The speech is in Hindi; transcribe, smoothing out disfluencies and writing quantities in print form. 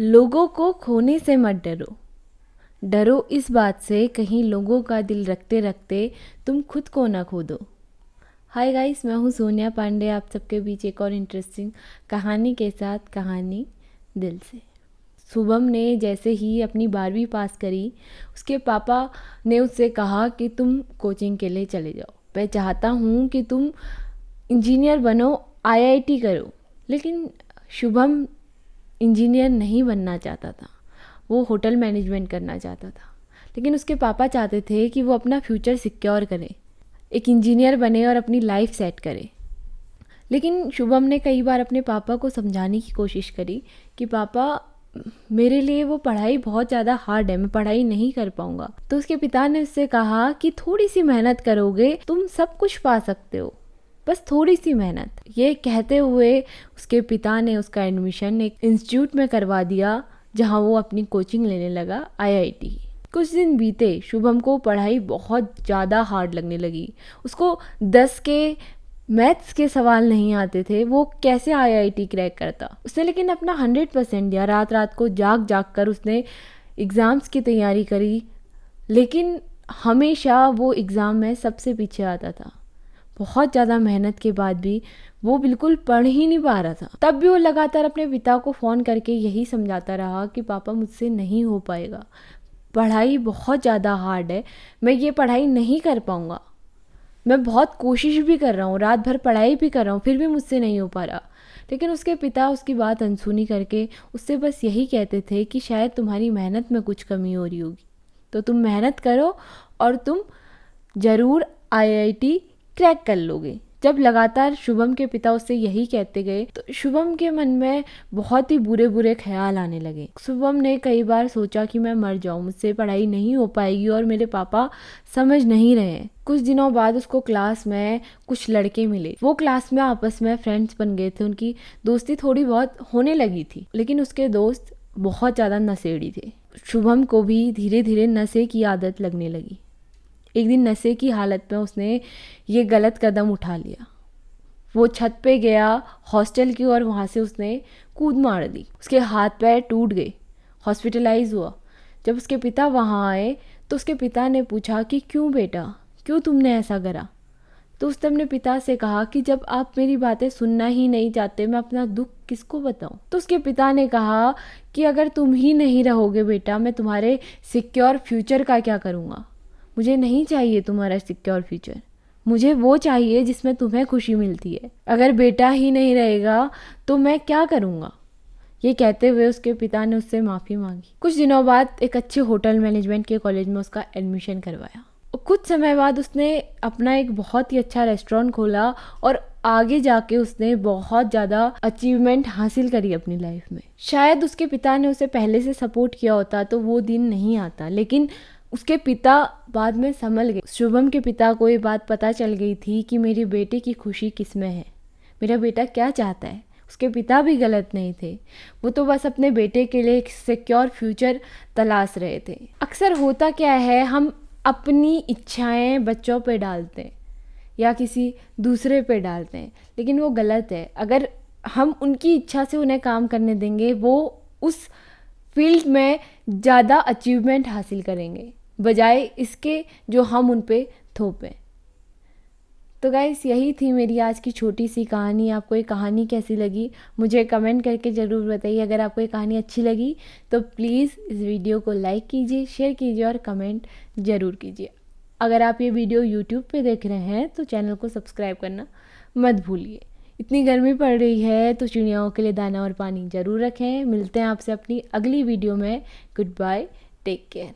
लोगों को खोने से मत डरो, डरो इस बात से कहीं लोगों का दिल रखते रखते तुम खुद को ना खो दो। हाय गाइस, मैं हूँ सोनिया पांडे, आप सबके बीच एक और इंटरेस्टिंग कहानी के साथ। कहानी दिल से। शुभम ने जैसे ही अपनी 12वीं पास करी, उसके पापा ने उससे कहा कि तुम कोचिंग के लिए चले जाओ, मैं चाहता हूँ कि तुम इंजीनियर बनो, आईआईटी करो। लेकिन शुभम इंजीनियर नहीं बनना चाहता था, वो होटल मैनेजमेंट करना चाहता था। लेकिन उसके पापा चाहते थे कि वो अपना फ्यूचर सिक्योर करे, एक इंजीनियर बने और अपनी लाइफ सेट करे। लेकिन शुभम ने कई बार अपने पापा को समझाने की कोशिश करी कि पापा, मेरे लिए वो पढ़ाई बहुत ज़्यादा हार्ड है, मैं पढ़ाई नहीं कर पाऊंगा। तो उसके पिता ने उससे कहा कि थोड़ी सी मेहनत करोगे तुम सब कुछ पा सकते हो, बस थोड़ी सी मेहनत। ये कहते हुए उसके पिता ने उसका एडमिशन एक इंस्टीट्यूट में करवा दिया, जहाँ वो अपनी कोचिंग लेने लगा, आईआईटी। कुछ दिन बीते, शुभम को पढ़ाई बहुत ज़्यादा हार्ड लगने लगी। उसको 10 के मैथ्स के सवाल नहीं आते थे, वो कैसे आईआईटी क्रैक करता। उसने लेकिन अपना 100% दिया, रात रात को जाग जाग कर उसने एग्ज़ाम्स की तैयारी करी। लेकिन हमेशा वो एग्ज़ाम में सबसे पीछे आता था। बहुत ज़्यादा मेहनत के बाद भी वो बिल्कुल पढ़ ही नहीं पा रहा था। तब भी वो लगातार अपने पिता को फ़ोन करके यही समझाता रहा कि पापा, मुझसे नहीं हो पाएगा, पढ़ाई बहुत ज़्यादा हार्ड है, मैं ये पढ़ाई नहीं कर पाऊँगा। मैं बहुत कोशिश भी कर रहा हूँ, रात भर पढ़ाई भी कर रहा हूँ, फिर भी मुझसे नहीं हो पा रहा। लेकिन उसके पिता उसकी बात अनसुनी करके उससे बस यही कहते थे कि शायद तुम्हारी मेहनत में कुछ कमी हो रही होगी, तो तुम मेहनत करो और तुम ज़रूर आईआईटी क्रैक कर लोगे। जब लगातार शुभम के पिता उससे यही कहते गए, तो शुभम के मन में बहुत ही बुरे बुरे ख्याल आने लगे। शुभम ने कई बार सोचा कि मैं मर जाऊं, मुझसे पढ़ाई नहीं हो पाएगी और मेरे पापा समझ नहीं रहे हैं। कुछ दिनों बाद उसको क्लास में कुछ लड़के मिले। वो क्लास में आपस में फ्रेंड्स बन गए थे, उनकी दोस्ती थोड़ी बहुत होने लगी थी। लेकिन उसके दोस्त बहुत ज़्यादा नशेड़ी थे। शुभम को भी धीरे धीरे नशे की आदत लगने लगी। एक दिन नशे की हालत में उसने ये गलत कदम उठा लिया। वो छत पे गया हॉस्टल की और वहाँ से उसने कूद मार दी। उसके हाथ पैर टूट गए, हॉस्पिटलाइज हुआ। जब उसके पिता वहाँ आए तो उसके पिता ने पूछा कि क्यों बेटा, क्यों तुमने ऐसा करा। तो उसने अपने पिता से कहा कि जब आप मेरी बातें सुनना ही नहीं चाहते, मैं अपना दुख किसको बताऊं। तो उसके पिता ने कहा कि अगर तुम ही नहीं रहोगे बेटा, मैं तुम्हारे सिक्योर फ्यूचर का क्या करूँगा। मुझे नहीं चाहिए तुम्हारा सिक्योर फ्यूचर, मुझे वो चाहिए जिसमें तुम्हें खुशी मिलती है। अगर बेटा ही नहीं रहेगा तो मैं क्या करूँगा। ये कहते हुए उसके पिता ने उससे माफ़ी मांगी। कुछ दिनों बाद एक अच्छे होटल मैनेजमेंट के कॉलेज में उसका एडमिशन करवाया। कुछ समय बाद उसने अपना एक बहुत ही अच्छा रेस्टोरेंट खोला और आगे जाके उसने बहुत ज़्यादा अचीवमेंट हासिल करी अपनी लाइफ में। शायद उसके पिता ने उसे पहले से सपोर्ट किया होता तो वो दिन नहीं आता, लेकिन उसके पिता बाद में संभल गए। शुभम के पिता को ये बात पता चल गई थी कि मेरे बेटे की खुशी किस में है, मेरा बेटा क्या चाहता है। उसके पिता भी गलत नहीं थे, वो तो बस अपने बेटे के लिए एक सिक्योर फ्यूचर तलाश रहे थे। अक्सर होता क्या है, हम अपनी इच्छाएं बच्चों पे डालते हैं या किसी दूसरे पे डालते हैं, लेकिन वो गलत है। अगर हम उनकी इच्छा से उन्हें काम करने देंगे, वो उस फील्ड में ज़्यादा अचीवमेंट हासिल करेंगे, बजाय इसके जो हम उन पे थोपें। तो गाइस, यही थी मेरी आज की छोटी सी कहानी। आपको ये कहानी कैसी लगी मुझे कमेंट करके ज़रूर बताइए। अगर आपको ये कहानी अच्छी लगी तो प्लीज़ इस वीडियो को लाइक कीजिए, शेयर कीजिए और कमेंट ज़रूर कीजिए। अगर आप ये वीडियो यूट्यूब पे देख रहे हैं तो चैनल को सब्सक्राइब करना मत भूलिए। इतनी गर्मी पड़ रही है तो चिड़ियाओं के लिए दाना और पानी ज़रूर रखें। मिलते हैं आपसे अपनी अगली वीडियो में। Good bye, take care.